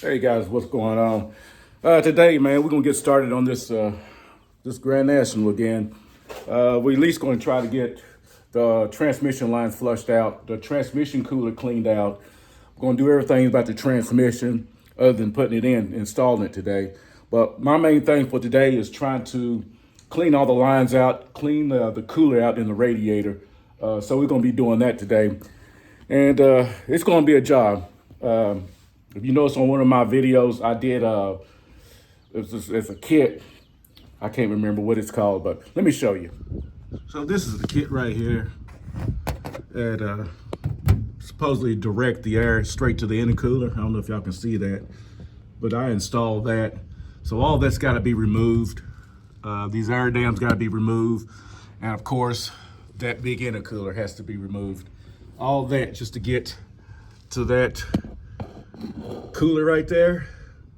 Hey guys, what's going on? Today, man, we're gonna get started on this Grand National again. We're at least gonna try to get the transmission lines flushed out, the transmission cooler cleaned out. We're gonna do everything about the transmission other than putting it in, installing it today. But my main thing for today is trying to clean all the lines out, clean the cooler out in the radiator. So we're gonna be doing that today, and it's gonna be a job. If you notice on one of my videos, I did it's a kit. I can't remember what it's called, but let me show you. So this is the kit right here that supposedly direct the air straight to the intercooler. I don't know if y'all can see that, but I installed that. So all that's got to be removed. These air dams got to be removed, and of course, that big intercooler has to be removed. All that just to get to that cooler right there,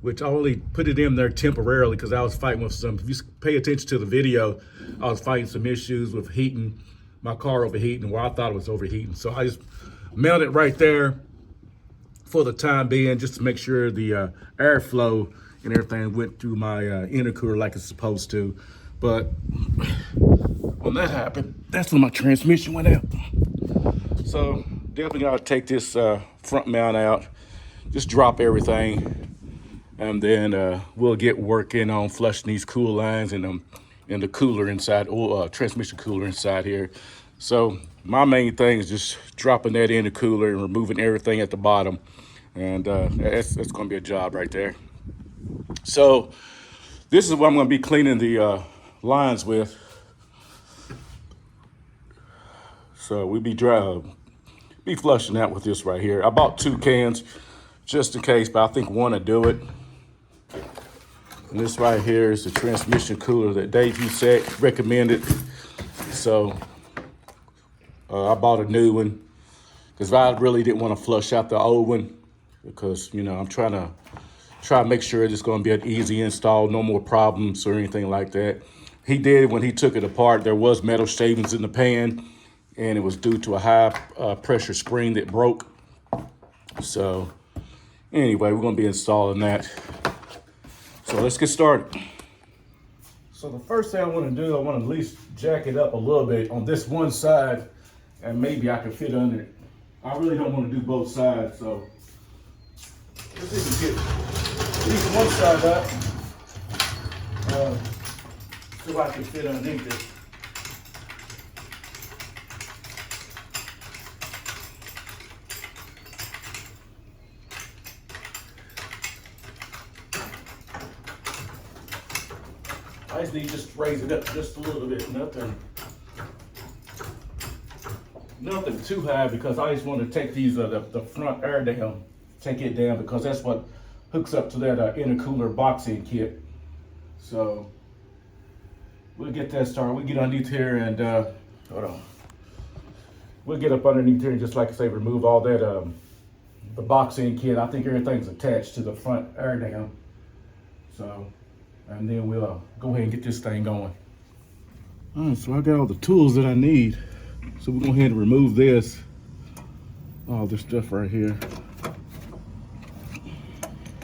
which I only put it in there temporarily because I was fighting with some, if you pay attention to the video, I was fighting some issues with heating, my car overheating, where I thought it was overheating. So I just mounted it right there for the time being, just to make sure the airflow and everything went through my intercooler like it's supposed to. But when that happened, that's when my transmission went out. So definitely gotta take this front mount out, just drop everything, and then we'll get working on flushing these cool lines and the cooler inside, or transmission cooler inside here. So my main thing is just dropping that in the cooler and removing everything at the bottom, and that's going to be a job right there. So this is what I'm going to be cleaning the lines with. So we'll be flushing out with this right here. I bought 2 cans just in case, but I think one will do it. And this right here is the transmission cooler that Dave Husek recommended. So I bought a new one because I really didn't want to flush out the old one, because, you know, I'm trying to make sure it's going to be an easy install, no more problems or anything like that. He did, when he took it apart, there was metal shavings in the pan, and it was due to a high pressure spring that broke. So anyway, we're going to be installing that. So let's get started. So the first thing I want to do, I want to at least jack it up a little bit on this one side, and maybe I can fit under it. I really don't want to do both sides, so let's see if we can get at least one side up, so I can fit underneath it. I just need to just raise it up just a little bit, nothing too high, because I just want to take these the front air down, take it down, because that's what hooks up to that intercooler boxing kit. So we'll get that started. We'll get underneath here and hold on. We'll get up underneath here and, just like I say, remove all that the boxing kit. I think everything's attached to the front air dam. So, and then we'll go ahead and get this thing going. All right, so I got all the tools that I need. So we're going to go ahead and remove this, all this stuff right here.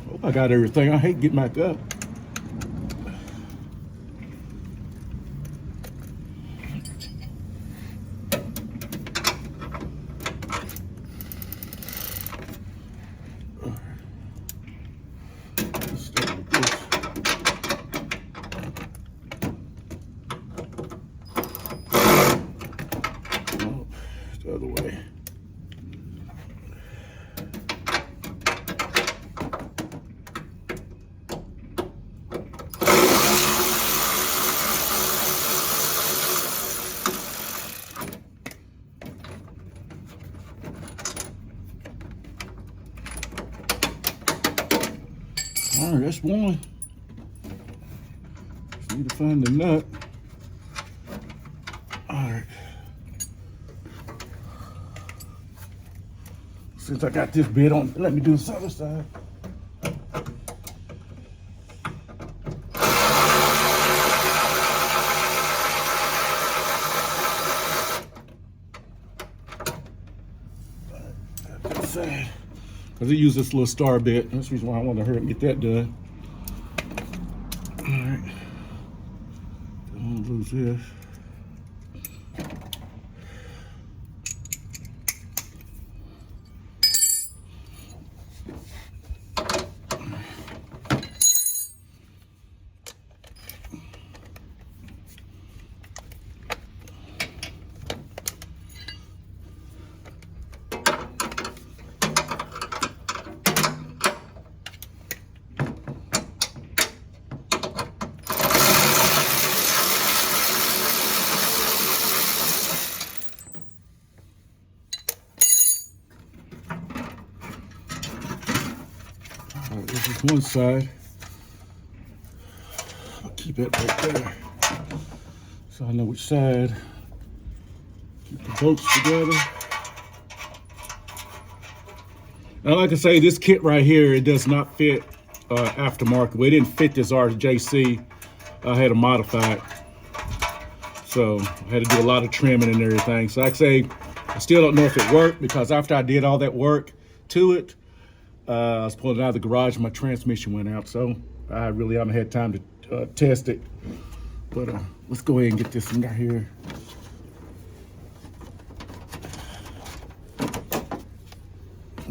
Hope I got everything. I hate getting back up. The other way. All right, that's one. Just need to find the nut. All right. Since I got this bit on, let me do this other side. That side. because it uses this little star bit. That's the reason why I want to hurry up and get that done. All right. Don't lose this. This is one side. I'll keep it right there so I know which side. Keep the bolts together. Now, like I say, this kit right here, it does not fit aftermarket. Well, it didn't fit this RJC. I had to modify it. So I had to do a lot of trimming and everything. So like I say, I still don't know if it worked, because after I did all that work to it, I was pulling it out of the garage and my transmission went out. So I really haven't had time to test it. But let's go ahead and get this thing out here.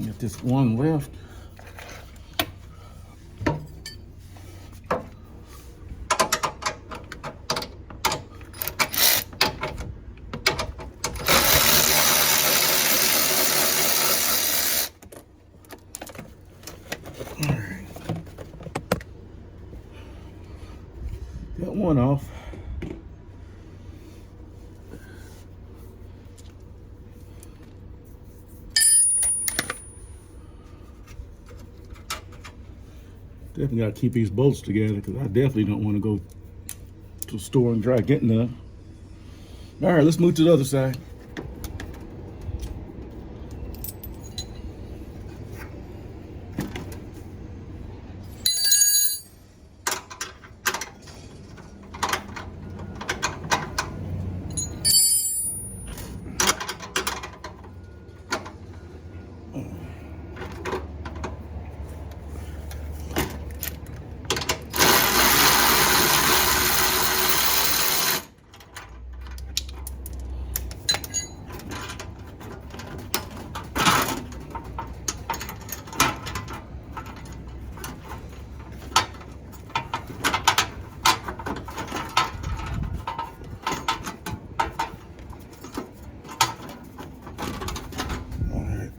Get this one left. Got one off. Definitely got to keep these bolts together, because I definitely don't want to go to the store and try getting them. All right, let's move to the other side.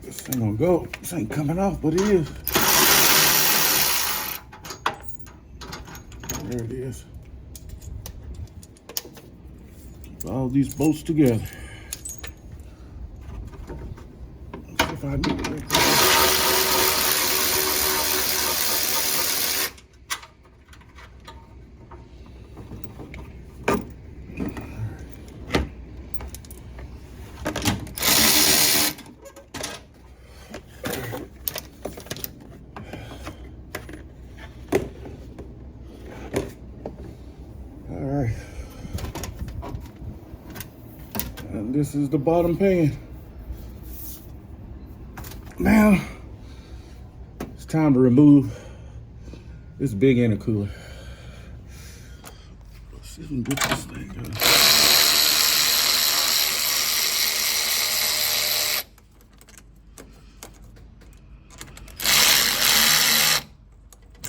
This ain't gonna go. This ain't coming off, but it is. There it is. Keep all these bolts together. Let's see if I need it right there. And this is the bottom pan. Now, it's time to remove this big intercooler. Let's see if we can get this thing done.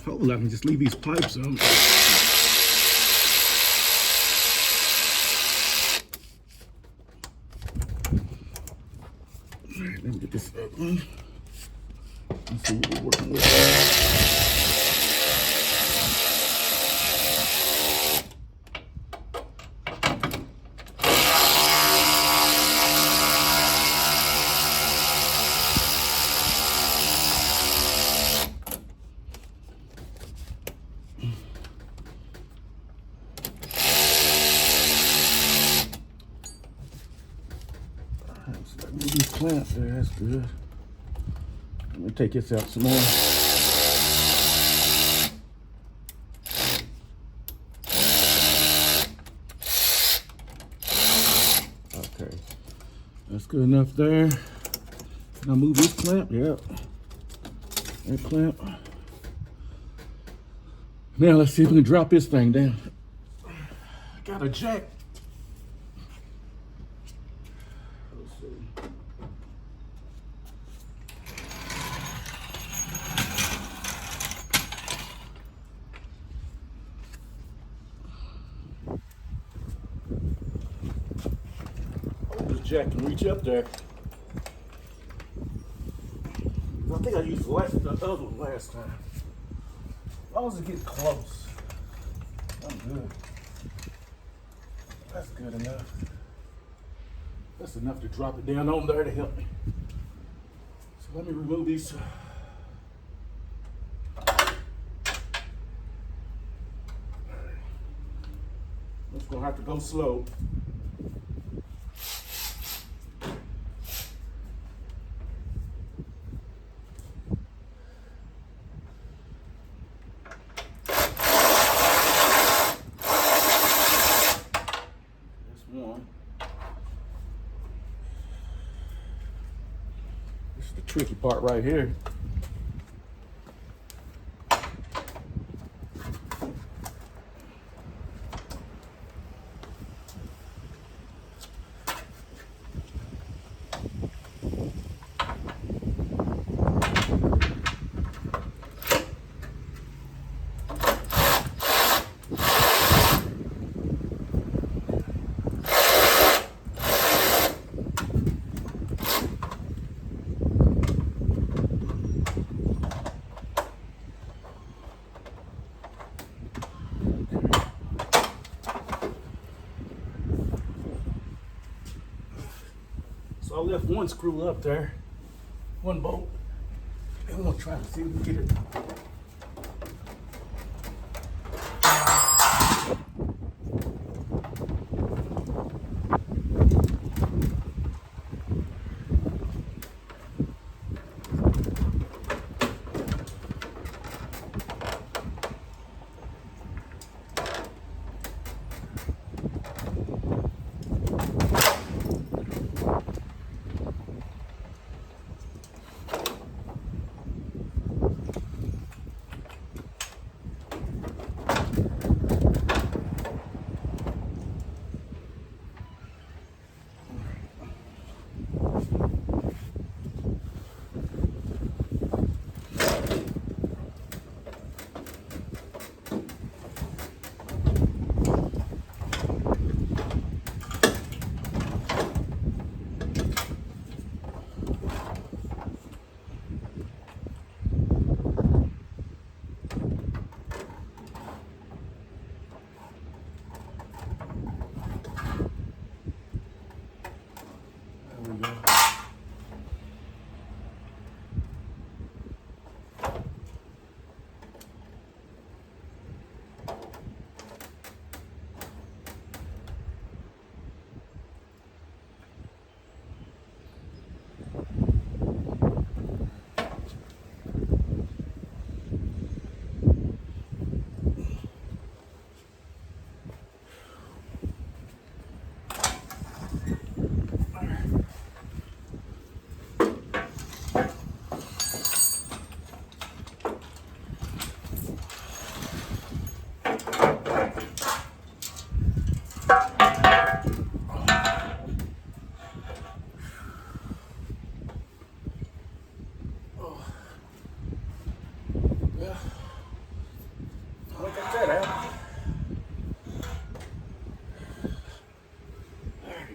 Hopefully I can just leave these pipes on. Alright, let me get this up one. Let's see what we're working with. Move these clamps there, that's good. Let me take this out some more. Okay, that's good enough there. Now move this clamp, yep. That clamp. Now let's see if we can drop this thing down. Got a jack. Let's see. Hope this jack can reach up there. I think I used the other one last time. As long as it gets close, I'm good. That's good enough. That's enough to drop it down on there to help me. So let me remove these. It's gonna have to go slow. This is the tricky part right here. So I left one screw up there, one bolt, and we're gonna try to see if we can get it.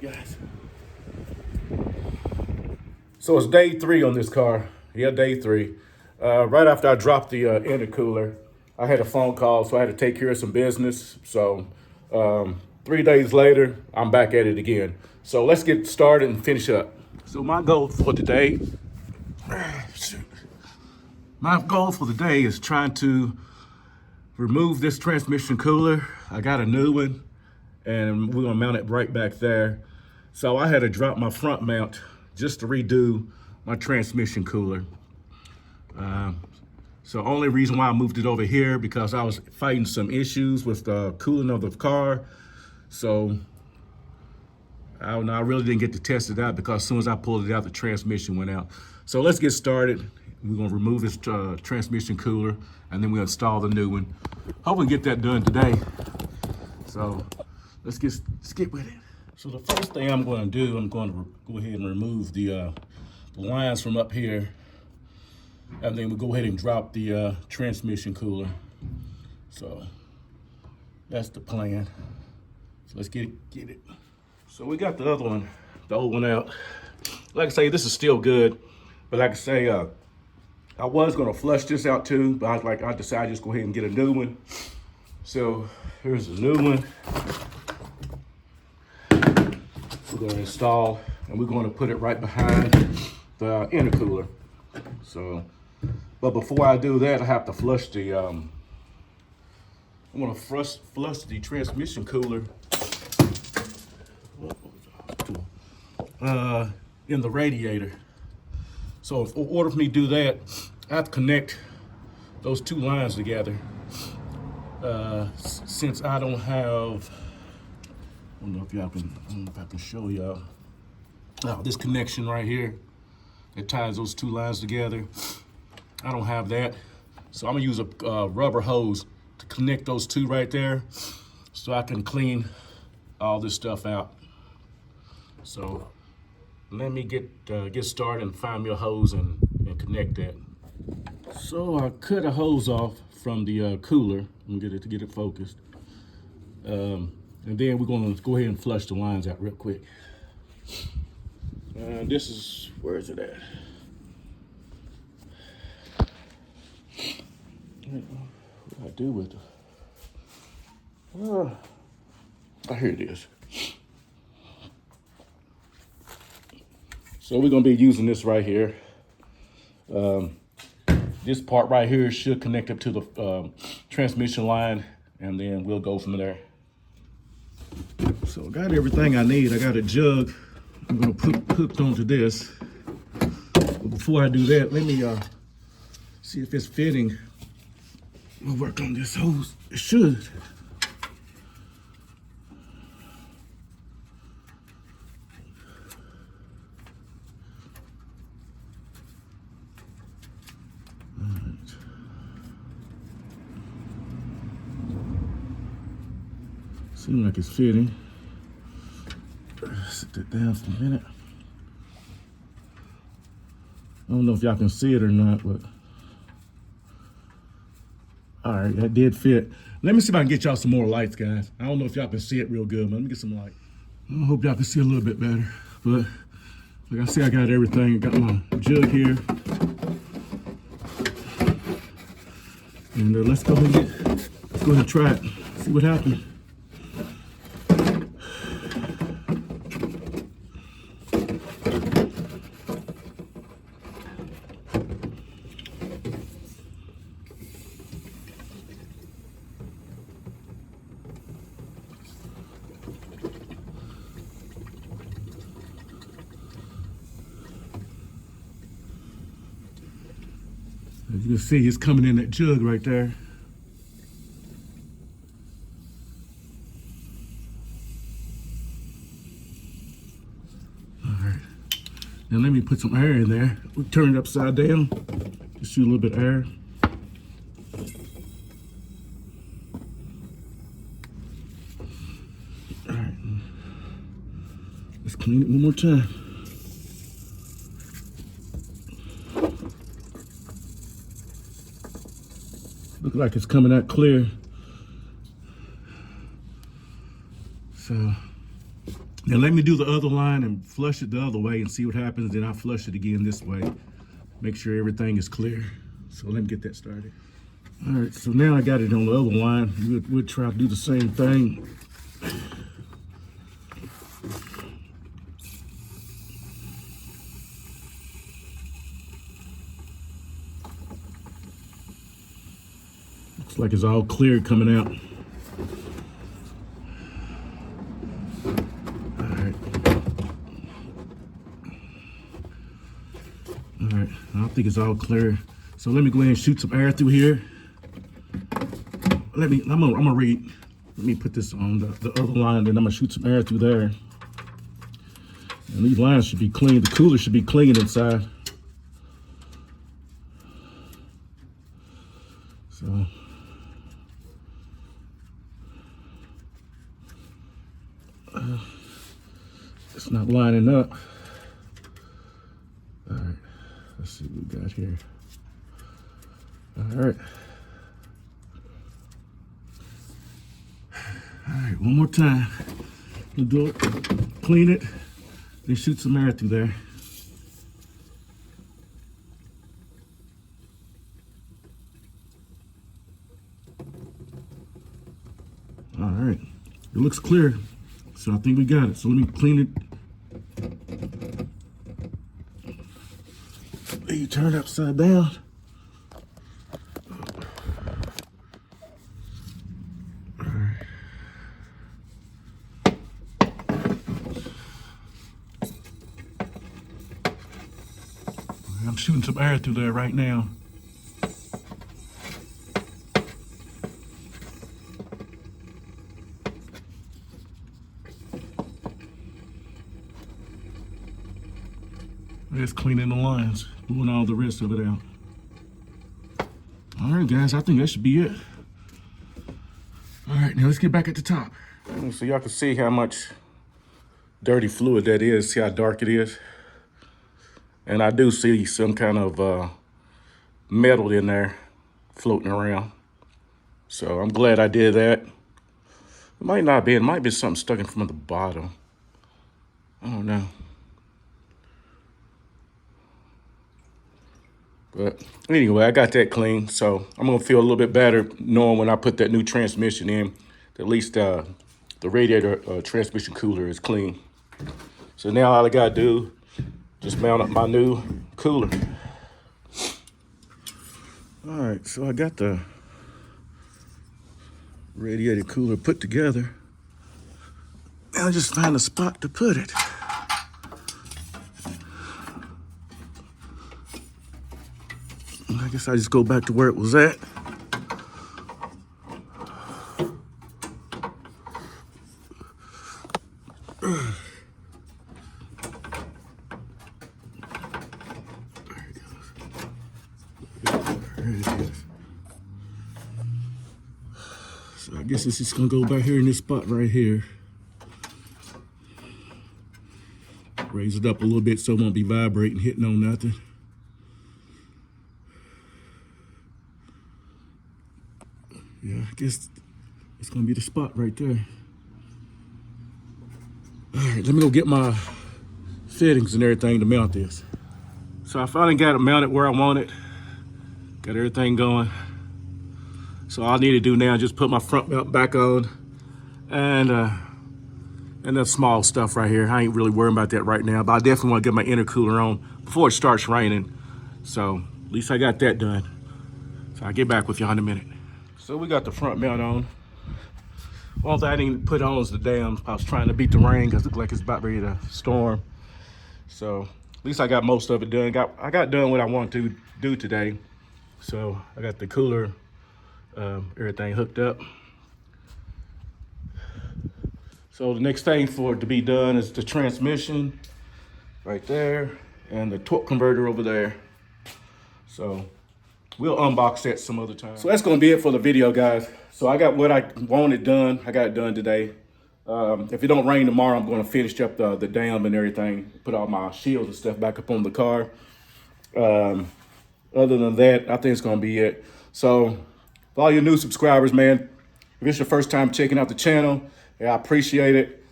Guys. So it's day 3 on this car. Yeah, day 3. Right after I dropped the intercooler, I had a phone call, so I had to take care of some business. So 3 days later, I'm back at it again. So let's get started and finish up. So my goal for today, is trying to remove this transmission cooler. I got a new one, and we're gonna mount it right back there. So I had to drop my front mount just to redo my transmission cooler. So only reason why I moved it over here, because I was fighting some issues with the cooling of the car. So I really didn't get to test it out, because as soon as I pulled it out, the transmission went out. So let's get started. We're gonna remove this transmission cooler, and then we'll install the new one. Hopefully get that done today. So let's get with it. So the first thing I'm gonna do, I'm going to go ahead and remove the lines from up here, and then we'll go ahead and drop the transmission cooler. So that's the plan. So let's get it. So we got the other one, the old one out. Like I say, this is still good, but like I say, I was gonna flush this out too, but I decided just go ahead and get a new one. So here's the new one. We're gonna install, and we're gonna put it right behind the intercooler. So, but before I do that, I have to flush the, I'm gonna flush the transmission cooler in the radiator. So in order for me to do that, I have to connect those two lines together. Since I don't have, I don't know if I can show y'all. This connection right here that ties those two lines together, I don't have that. So I'm gonna use a rubber hose to connect those two right there, so I can clean all this stuff out. So let me get started and find me a hose and connect that. So I cut a hose off from the cooler and get it focused. And then we're gonna go ahead and flush the lines out real quick. This is, where is it at? What do I do with it? Here it is. So we're gonna be using this right here. This part right here should connect up to the transmission line, and then we'll go from there. So I got everything I need. I got a jug I'm gonna put hooked onto this. But before I do that, let me see if it's fitting. We'll work on this hose. It should. Seems like it's fitting. Sit that down for a minute. I don't know if y'all can see it or not, but all right, that did fit. Let me see if I can get y'all some more lights, guys. I don't know if y'all can see it real good, but let me get some light. I hope y'all can see a little bit better. But like I said, I got everything. I got my jug here. And let's go ahead and try it. See what happens. As you can see, it's coming in that jug right there. All right. Now let me put some air in there. We'll turn it upside down. Just shoot a little bit of air. All right. Let's clean it one more time. Look like it's coming out clear. So now let me do the other line and flush it the other way and see what happens. Then I'll flush it again this way. Make sure everything is clear. So let me get that started. All right, so now I got it on the other line. We'll try to do the same thing. Looks like it's all clear coming out. All right. All right, I think it's all clear. So let me go ahead and shoot some air through here. I'm gonna read. Let me put this on the other line, then I'm gonna shoot some air through there. And these lines should be clean. The cooler should be clean inside. So it's not lining up. All right, let's see what we got here. All right. All right, one more time. We'll do it, clean it, then shoot some air through there. All right, it looks clear, so I think we got it. So let me clean it. You turn it upside down. All right. I'm shooting some air through there right now. Just cleaning the lines, pulling all the rest of it out. All right, guys, I think that should be it. All right, now let's get back at the top. So y'all can see how much dirty fluid that is, see how dark it is. And I do see some kind of metal in there floating around. So I'm glad I did that. It might not be, it might be something stuck in from the bottom. I don't know. But anyway, I got that clean, so I'm gonna feel a little bit better knowing when I put that new transmission in, at least the radiator transmission cooler is clean. So now all I gotta do, just mount up my new cooler. All right, so I got the radiator cooler put together. Now I just find a spot to put it. I guess I just go back to where it was at. There it is. So I guess it's just gonna go back here in this spot right here. Raise it up a little bit so it won't be vibrating, hitting on nothing. Yeah, I guess it's gonna be the spot right there. All right, let me go get my fittings and everything to mount this. So I finally got it mounted where I want it. Got everything going. So all I need to do now is just put my front mount back on and that small stuff right here. I ain't really worrying about that right now, but I definitely want to get my intercooler on before it starts raining. So at least I got that done. So I'll get back with y'all in a minute. So we got the front mount on. One thing I didn't put on was the dams. I was trying to beat the rain because it looked like it's about ready to storm. So at least I got most of it done. I got done what I wanted to do today. So I got the cooler, everything hooked up. So the next thing for it to be done is the transmission right there and the torque converter over there. So we'll unbox that some other time. So that's gonna be it for the video, guys. So I got what I wanted done. I got it done today. If it don't rain tomorrow, I'm gonna finish up the dam and everything, put all my shields and stuff back up on the car. Other than that, I think it's gonna be it. So for all your new subscribers, man, if it's your first time checking out the channel, yeah, I appreciate it.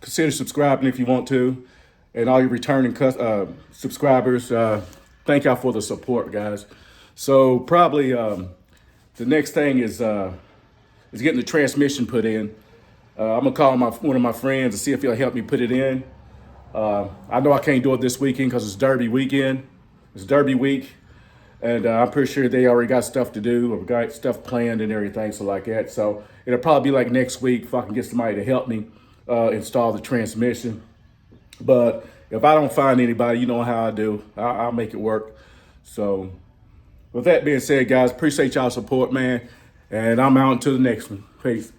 Consider subscribing if you want to. And all your returning subscribers, thank y'all for the support, guys. So probably the next thing is getting the transmission put in. I'm gonna call one of my friends to see if he'll help me put it in. I know I can't do it this weekend because it's Derby weekend. It's Derby week, and I'm pretty sure they already got stuff to do or got stuff planned and everything, so like that. So it'll probably be like next week if I can get somebody to help me install the transmission. But if I don't find anybody, you know how I do. I'll make it work. So with that being said, guys, appreciate y'all support, man. And I'm out until the next one. Peace.